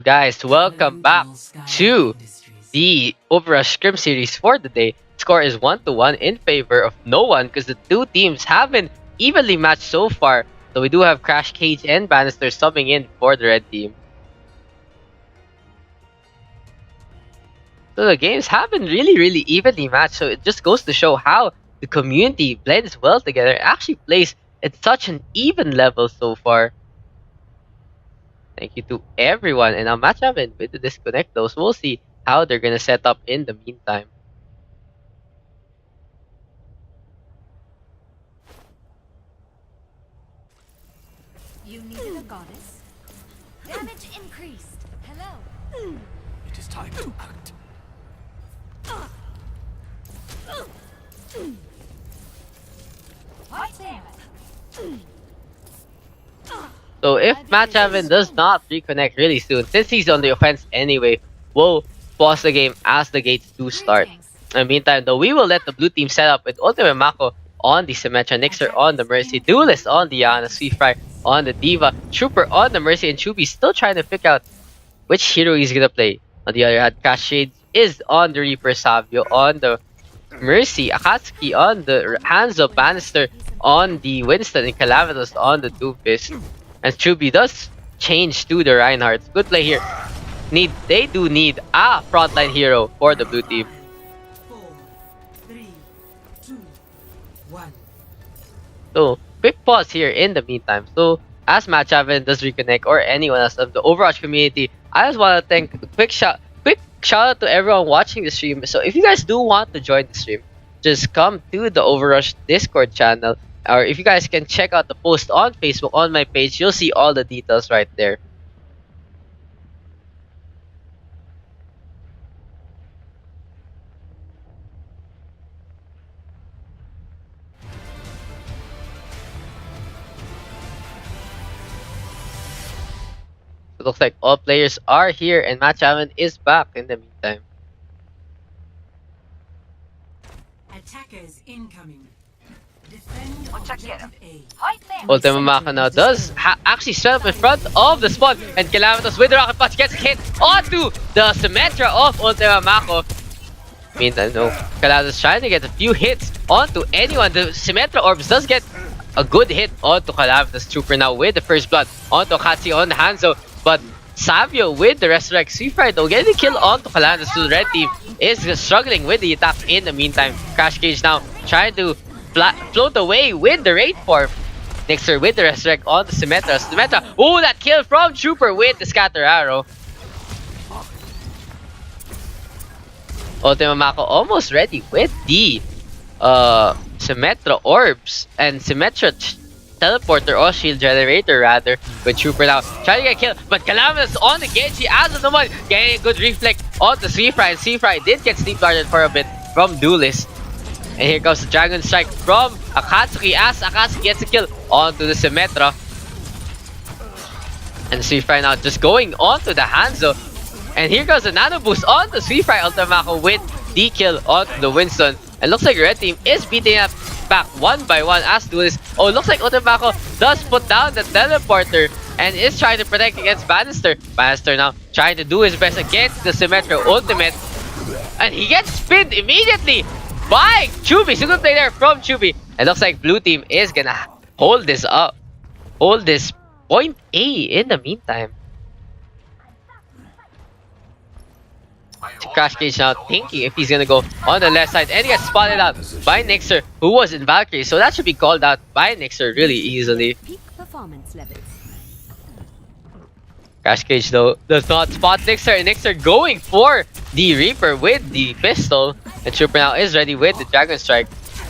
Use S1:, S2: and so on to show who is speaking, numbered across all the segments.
S1: guys, welcome back to the OverRush Scrim series for the day. Score is 1-1 in favor of no one because the two teams haven't evenly matched so far. So we do have Crash, Cage, and Bannister subbing in for the red team. So the games haven't really evenly matched, so it just goes to show how the community blends well together and actually plays at such an even level so far. Thank you to everyone, and I'll match up with the disconnect those. We'll see how they're gonna set up in the meantime.
S2: You needed a goddess? Damage increased. Hello.
S3: It is time to act.
S2: Right there.
S1: So if Matchavin does not reconnect really soon, since he's on the offense anyway, we'll pause the game as the gates do start. In the meantime, though, we will let the blue team set up with Ultimate Mako on the Symmetra, Nixer on the Mercy, Duelist on the Yana, Sweetfry on the Diva, Trooper on the Mercy, and Chubby still trying to figure out which hero he's gonna play. On the other hand, Crash Shades is on the Reaper, Savio on the Mercy, Akatsuki on the Hanzo, Bannister on the Winston, and Calamitos on the Doofus. And Chubby does change to the Reinhardt. Good play here. They do need a frontline hero for the blue team.
S3: 4, 3, 2, 1.
S1: So, quick pause here in the meantime. So, as Matchavin does reconnect or anyone else of the OverRush community, I just want to thank a quick shout out to everyone watching the stream. So, if you guys do want to join the stream, just come to the OverRush Discord channel. Or if you guys can check out the post on Facebook on my page, you'll see all the details right there. It looks like all players are here and Matchavin is back in the meantime.
S3: Attackers incoming. Defend objective A.
S1: Ultima Mako now does actually set up in front of the spawn, and Calamitos with the rocket punch gets hit onto the Symmetra of Ultima Mako. Meantime, no, Calamitos trying to get a few hits onto anyone. The Symmetra orbs does get a good hit onto Calamitos. Trooper now with the first blood onto Katsi on Hanzo, but Savio with the resurrect. Sweetfry though getting the kill onto Calamitos. So the red team is struggling with the attack in the meantime. Crash Cage now trying to float away with the raid form. Nixer with the resurrect on the Symmetra. Symmetra, oh, that kill from Trooper with the scatter arrow. Ultima Mako almost ready with the Symmetra orbs and Symmetra teleporter or shield generator rather, with Trooper now trying to get killed, but Calamitos on the Genji as of the one, getting a good reflect on the Sweetfry, and Sweetfry did get sleep guarded for a bit from Duelist. And here comes the Dragon Strike from Akatsuki as Akatsuki gets a kill onto the Symmetra. And Sweetfry now just going onto the Hanzo. And here goes the Nano Boost on the Sweetfry Ultima Mako with the kill onto the Winston. And looks like the red team is beating up back one by one as Duelist. Oh, looks like Ultima Mako does put down the teleporter and is trying to protect against Bannister. Bannister now trying to do his best against the Symmetra ultimate. And he gets spinned immediately by Chubby. So good play there from Chubby. It looks like blue team is gonna hold this up. Hold this point A in the meantime. Crash Cage now thinking if he's gonna go on the left side, and he gets spotted out by Nixer, who was in Valkyrie. So that should be called out by Nixer really easily.
S2: Peak performance levels.
S1: Crash Cage though does not spot Nixer, and Nixer going for the Reaper with the pistol. And Trooper now is ready with the Dragon Strike.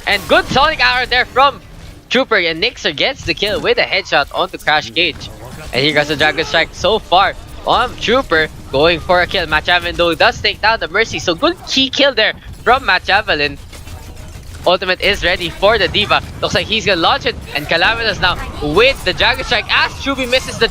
S1: And good Sonic Arrow there from Trooper, and Nixer gets the kill with a headshot onto Crash Cage. And here goes the Dragon Strike so far on Trooper, going for a kill. Matchavin though does take down the Mercy, so good key kill there from Matchavin. Ultimate is ready for the Diva. Looks like he's gonna launch it, and Calamitos now with the Dragon Strike as Chubby misses the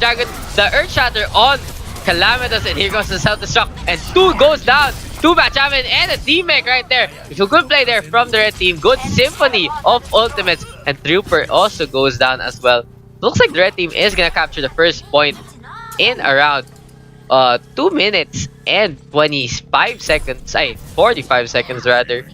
S1: Earth Shatter on Calamitos, and here goes the self-destruct, and 2 goes down to Matchavin and a teammate right there. So good play there from the red team. Good symphony of ultimates, and Trooper also goes down as well. Looks like the red team is gonna capture the first point in a round. 2 minutes and 25 seconds, 45 seconds rather.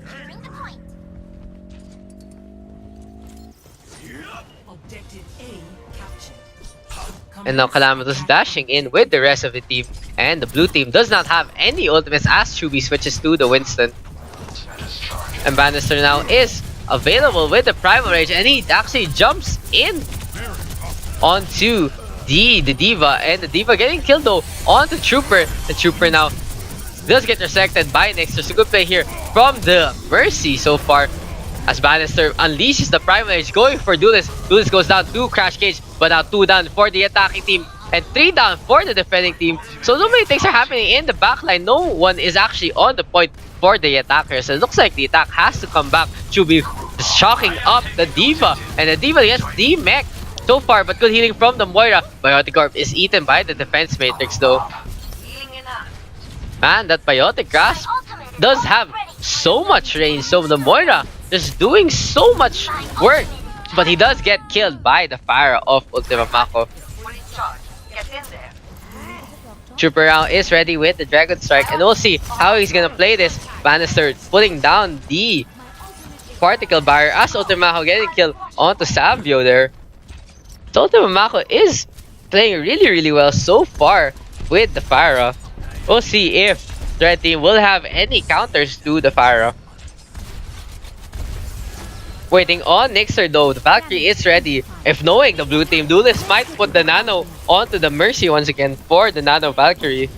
S3: Objective A captured.
S1: And now Calamitous dashing in with the rest of the team. And the blue team does not have any ultimates as Chubi switches to the Winston. And Bannister now is available with the Primal Rage, and he actually jumps in onto the D.Va, and the D.Va getting killed though onto Trooper. The Trooper now does get resected by Nixter. So good play here from the Mercy so far, as Bannister unleashes the Primal Rage, going for Duelist. Duelist goes down to Crash Cage, but now 2 down for the attacking team and 3 down for the defending team. So no many things are happening in the backline. No one is actually on the point for the attackers. It looks like the attack has to come back. Chubi shocking up the D.Va, and the D.Va gets the mech so far, but good healing from the Moira. Biotic Orb is eaten by the defense matrix though. Man, that Biotic Grasp does have so much range, so the Moira is doing so much work, but he does get killed by the fire of Ultima Mako. Trooper now is ready with the Dragon Strike, and we'll see how he's gonna play this. Bannister putting down the particle barrier as Ultima Mako getting killed onto Savio there. So Ultima Mako is playing really well so far with the Pharah. We'll see if the red team will have any counters to the Pharah. Waiting on Nixer though, the Valkyrie is ready. If knowing the blue team, Duelist might put the Nano onto the Mercy once again for the Nano Valkyrie. In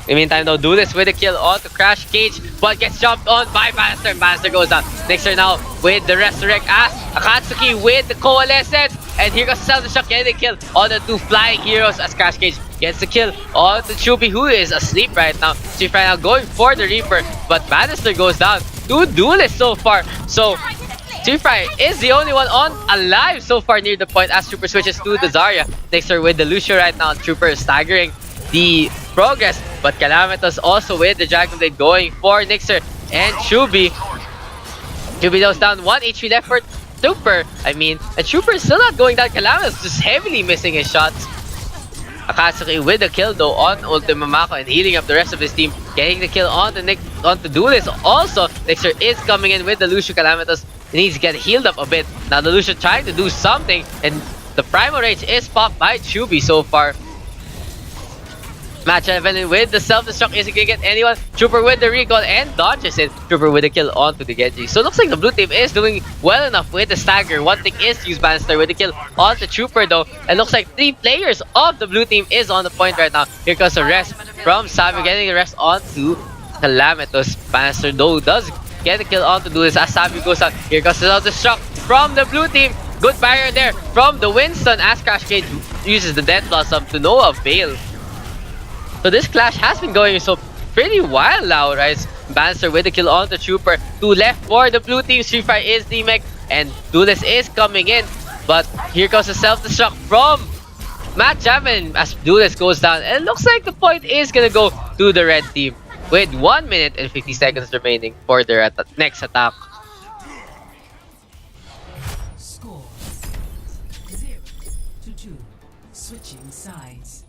S1: the meantime though, Duelist with a kill onto Crash Cage, but gets jumped on by Bannister, and Bannister goes down. Nixer now with the Resurrect as Akatsuki with the Coalescence, and here goes Self-Destruct getting the kill on the 2 flying heroes as Crash Cage gets the kill on the Chubi, who is asleep right now. Chief right now going for the Reaper, but Bannister goes down. 2 Duelists so far, so Fry is the only one on alive so far near the point as Trooper switches to the Zarya. Nixer with the Lucio right now. Trooper staggering the progress, but Calamitous also with the Dragon Blade going for Nixer and Chubi. Chubi goes down 1 HP left for Trooper. And Trooper is still not going down. Calamitous just heavily missing his shots. Akatsuki with the kill though on Ultima Mako and healing up the rest of his team. Getting the kill on the Duelist. Also, Nixer is coming in with the Lucio. Calamitous needs to get healed up a bit. Now the Lucio trying to do something, and the Primal Rage is popped by Chubi so far. Match Evelyn with the self-destruct isn't gonna get anyone. Trooper with the recall and dodges it. Trooper with the kill onto the Genji. So it looks like the blue team is doing well enough with the stagger. One thing is to use Bannister with the kill onto Trooper though. It looks like 3 players of the blue team is on the point right now. Here comes the rest from Savio, getting the rest onto Calamitous. Bannister though does get the kill onto Duelist as Savio goes out. Here comes the self-destruct from the blue team. Good barrier there from the Winston as Crash Cage uses the Death Blossom to no avail. So this clash has been going so pretty wild now, right? Bannister with the kill on the Trooper. 2 left for the blue team. Street Fighter is the mech, and Duelist is coming in. But here comes the self-destruct from Matt Javin as Duelist goes down. And it looks like the point is gonna go to the red team with 1 minute and 50 seconds remaining for their next attack.
S3: Score 0-2. Switching sides.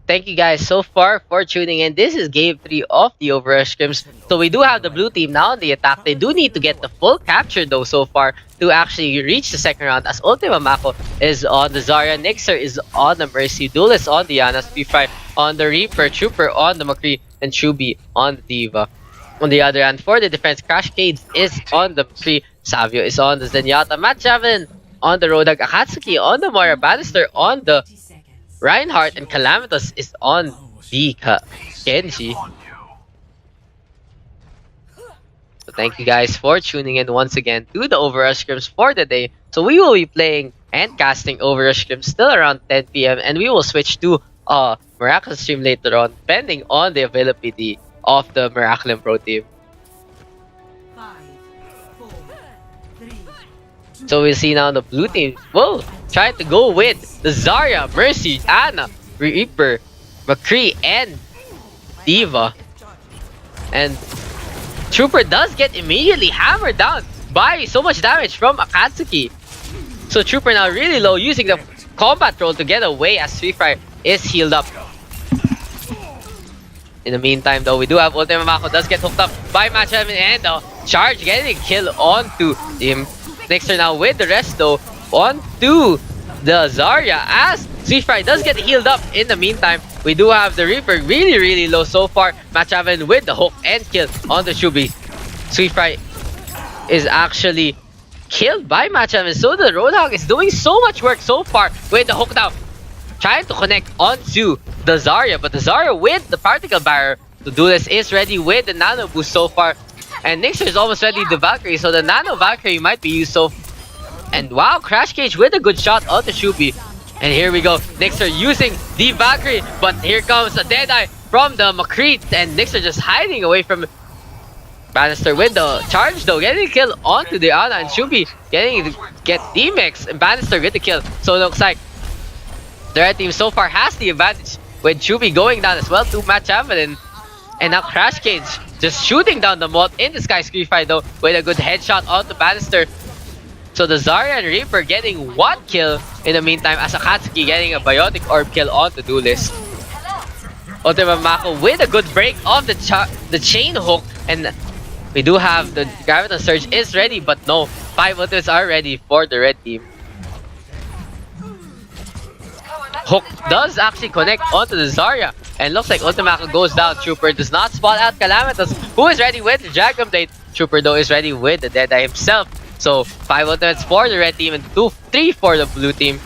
S1: Thank you guys so far for tuning in. This is game 3 of the OverRush scrims. So we do have the blue team now on the attack. They do need to get the full capture though so far to actually reach the second round, as Ultima Mako is on the Zarya, Nixer is on the Mercy, Duelist on the Yana, Speedfire on the Reaper, Trooper on the McCree, and Chubi on the D.Va. On the other hand, for the defense, Crash Cage is on the McCree, Savio is on the Zenyatta. Matt Javin on the Roadhog, Akatsuki on the Moira, Bannister on the
S3: 30 seconds.
S1: Reinhardt, and Calamitous is on the Genji. So thank you guys for tuning in once again to the OverRush Scrims for the day. So we will be playing and casting OverRush Scrims still around 10 PM, and we will switch to Miraculous stream later on, depending on the availability of the Miraculum Pro team.
S3: 5, 4, 3,
S1: So we see now the blue team will try to go with the Zarya, Mercy, Ana, Reaper, McCree, and Diva. And Trooper does get immediately hammered down by so much damage from Akatsuki. So Trooper now really low, using the combat roll to get away as Sweetfire is healed up. In the meantime though, we do have Ultima Mako does get hooked up by Match Heaven, and the charge getting a kill onto him. Nixer now with the rest though onto the Zarya as Sweetfire does get healed up. In the meantime, we do have the Reaper really low so far. Match Heaven with the hook and kill on the Shubi. Sweetfire is actually killed by Match Heaven, so the Roadhog is doing so much work so far with the hook now, trying to connect onto the Zarya, but the Zarya with the particle barrier to do this is ready with the nano boost so far, and Nixer is almost ready the Valkyrie, so the nano Valkyrie might be used. So, and wow, Crash Cage with a good shot on the Shubi, and here we go, Nixer using the Valkyrie, but here comes a Deadeye from the McCree, and Nixer just hiding away from Bannister with the charge though, getting a kill onto the Ana, and Shubi get D-Mix, and Bannister with the kill. So it looks like the red team so far has the advantage, with Shubi going down as well to Match Heaven, and now Crash Cage just shooting down the moat in the Sky Screamfire though, with a good headshot onto Bannister. So the Zarya and Reaper getting one kill in the meantime, as Akatsuki getting a Biotic Orb kill onto Duelist. Ultima Mako with a good break of the chain hook, and we do have the Graviton Surge is ready, but no, 5 ultimates are ready for the red team. Hook does actually connect onto the Zarya, and looks like Ultima Mako goes down. Trooper does not spot out Calamitous, who is ready with the Dragon Blade. Trooper though is ready with the Deadeye himself. So 5 ultimates for the red team and 3 for the blue team.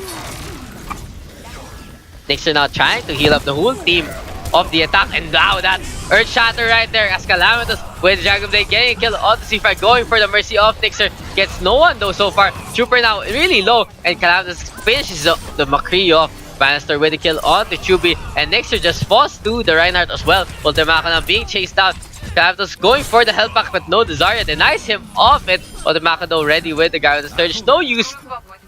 S1: Nixer now trying to heal up the whole team of the attack, and wow, that Earth Shatter right there as Calamitous with Dragon Blade getting a kill on the C5, going for the mercy of Nixer. Gets no one though so far. Trooper now really low, and Calamitous finishes the McCree off. Bannister with a kill on the Chubi, and Nixer just falls to the Reinhardt as well. Ultima Mako now being chased down. Calamitous going for the health pack, but no, the Zarya denies him of it. Ultima Mako though ready with the Graviton Surge. No use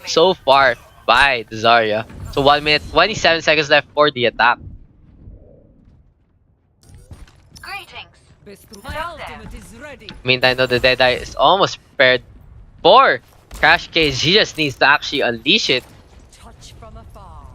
S1: so far by the Zarya. So 1 minute 27 seconds left for the attack.
S3: my ultimate is ready.
S1: Meantime though, the Deadeye is almost prepared for Crash Cage. He just needs to actually unleash it.
S3: Touch from afar.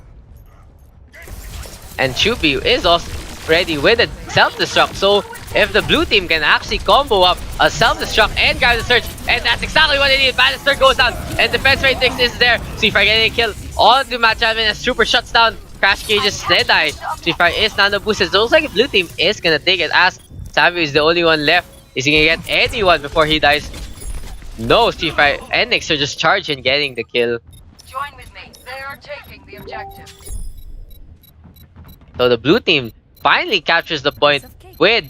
S1: And Chubi is also ready with a self-destruct. So if the blue team can actually combo up a self-destruct and grab the surge, and that's exactly what they need. Bannister goes down, and defense matrix is there. Sweetfire getting a kill on the match admin as Trooper shuts down Crash Cage's Deadeye. Sweetfire is nano boosted. So it looks like the blue team is gonna take it, as Savvy is the only one left. Is he gonna get anyone before he dies? No, Sweetfire and Nixer just charge in getting the kill.
S4: Join with me. They are taking the objective.
S1: So the blue team finally captures the point with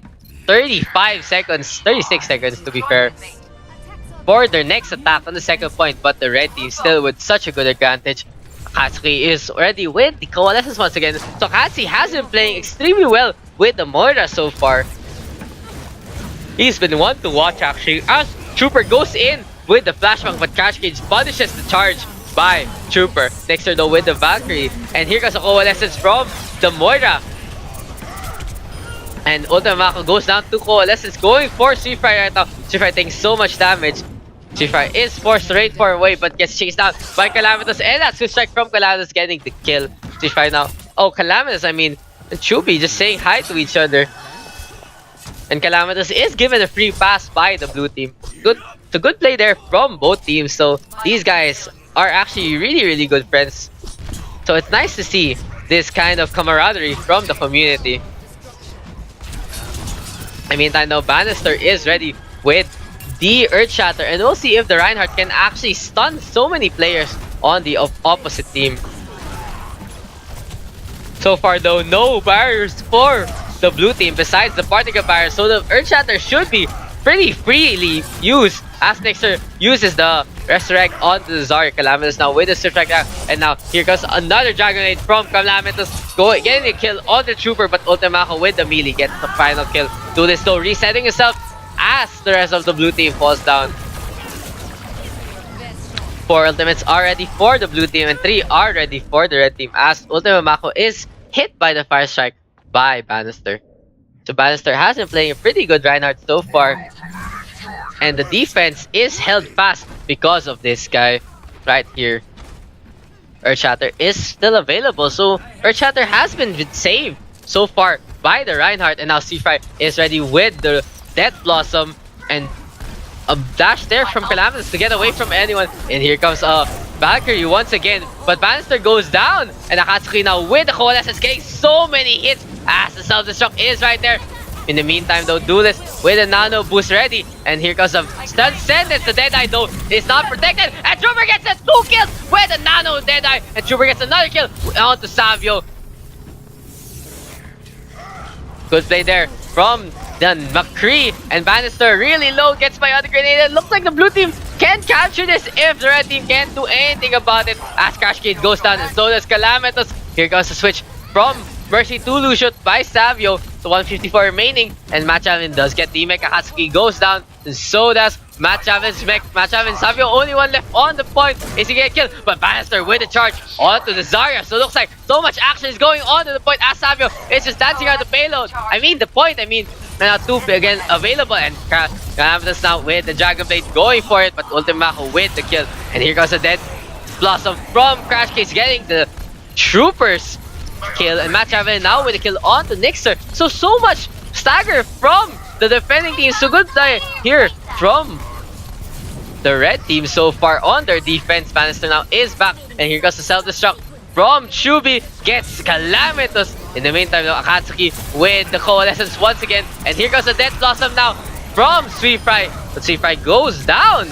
S1: 35 seconds, 36 seconds to be fair, for their next attack on the second point, but the red team still with such a good advantage. Akatsuki is ready with the Coalescence once again. So Akatsuki has been playing extremely well with the Moira so far. He's been one to watch actually, as Trooper goes in with the flashbang, but Crash Cage punishes the charge by Trooper. Nixer though with the Valkyrie, and here comes a Coalescence from the Moira. And Ultima Mako goes down to Coalescence, going for Sweetfire right now. Sweetfire taking so much damage. Sweetfire is forced straight for away, but gets chased down by Calamitous, and that's good strike from Calamitous getting the kill. Sweetfire now. Oh, Calamitous, I mean, and Chubi just saying hi to each other. And Calamitous is given a free pass by the blue team. Good, it's a good play there from both teams. So these guys are actually really good friends. So it's nice to see this kind of camaraderie from the community. I mean, I know Bannister is ready with the Earth Shatter, and we'll see if the Reinhardt can actually stun so many players on the opposite team. So far though, no barriers for the blue team besides the particle barrier, so the Earthshatter should be pretty freely used as Nixer uses the Resurrect on the Zarya. Calamitous now with the Swift Strike now, and now here comes another Dragonade from Calamitous, getting a kill on the Trooper, but Ultimaco with the melee gets the final kill. Do this though, resetting himself as the rest of the blue team falls down. 4 ultimates are ready for the blue team and 3 are ready for the red team as Ultima Mako is hit by the Fire Strike by Bannister. So Bannister has been playing a pretty good Reinhardt so far, and the defense is held fast because of this guy right here. Earthshatter is still available, so Earthshatter has been saved so far by the Reinhardt, and now Seafry is ready with the Death Blossom and a dash there from Calamitous to get away from anyone. And here comes Valkyrie once again, but Bannister goes down, and Akatsuki now with the Coalescence getting so many hits as the self-destruct is right there. In the meantime though, Duelist with a nano boost ready, and here comes a stun sentence. The Deadeye though is not protected, and Trooper gets a 2 kills with a nano Deadeye, and Trooper gets another kill onto Savio. Good play there from the McCree, and Bannister really low, gets my other grenade. It looks like the blue team can capture this if the red team can't do anything about it, as Crashcade goes down and so does Calamitous. Here goes the switch from Mercy to Lucius by Savio, to 154 remaining, and Matchavin does get the mech. Akatsuki goes down, and so does Matchavin's mech. Matchavin, Savio, only one left on the point. Is he gonna kill? But Bannister with the charge onto the Zarya. So it looks like so much action is going on to the point as Savio is just dancing around the payload. Now 2 again available, and Calamitous now with the Dragon Blade going for it, but Ultimaco with the kill. And here goes a Dead Blossom from Crash Case getting the Troopers kill, and Matchavin now with a kill on the Nixer. So much stagger from the defending team. So good play here from the red team so far on their defense. Bannister now is back, and here goes the self-destruct from Chubi, gets Calamitous. In the meantime though, Akatsuki with the Coalescence once again, and here goes the Death Blossom now from Sweetfry, but Sweetfry goes down.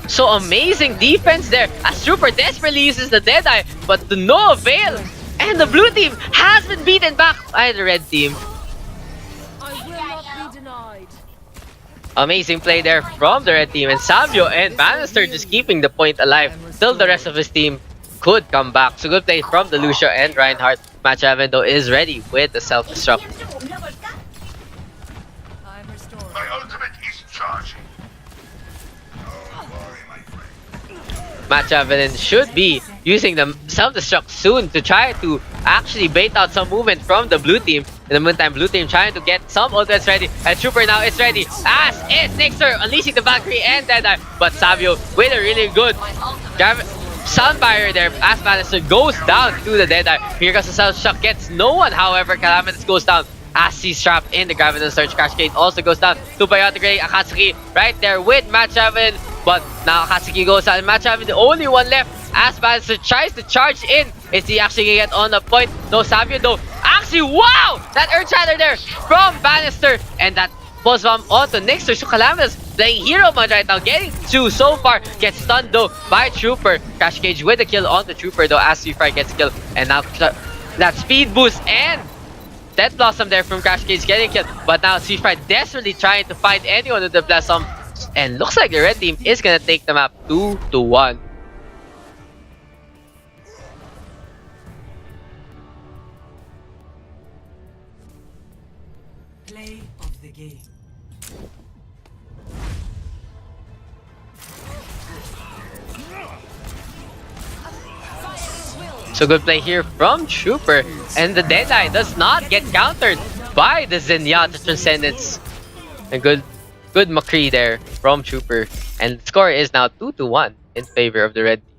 S1: So amazing defense there as Trooper desperately uses the Deadeye, but to no avail, and the blue team has been beaten back by the red team.
S3: I will not be denied.
S1: Amazing play there from the red team, and Savio and Bannister just keeping the point alive till the rest of his team could come back. So good play from the Lucio and Reinhardt. Matchavin though is ready with the self-destruct.
S3: I'm restored.
S5: My ultimate is charging.
S1: Matchavin should be using the self-destruct soon to try to actually bait out some movement from the blue team. In the meantime, blue team trying to get some ultimates ready, and Trooper now is ready, as is Nixer unleashing the Valkyrie and Deadeye, but Savio with a really good Sun Barrier there as Bannister goes down to the Deadeye. Here goes the self-destruct, gets no one, however, Calamitous goes down as he's trapped in the Graviton Surge. Crashcade also goes down to Biotic Ray. Akatsuki right there with Matchavin, but now Akatsuki goes down, and Matchavin the only one left as Bannister tries to charge in. Is he actually gonna get on the point? No, Savio though. Actually, wow! That Earthshatter there from Bannister, and that pulse bomb onto Nixer. So Calamitous playing hero mode right now, getting 2 so far. Gets stunned though by Trooper. Crash Cage with the kill on the Trooper though as Seafry gets killed. And now that speed boost and Death Blossom there from Crash Cage getting killed. But now Seafry desperately trying to find anyone with the Blossom. And looks like the red team is gonna take the map 2-1.
S3: Play of the game.
S1: So good play here from Trooper, and the Deadeye does not get countered by the Zenyatta Transcendence. A good McCree there from Trooper, and the score is now 2-1 in favor of the red team.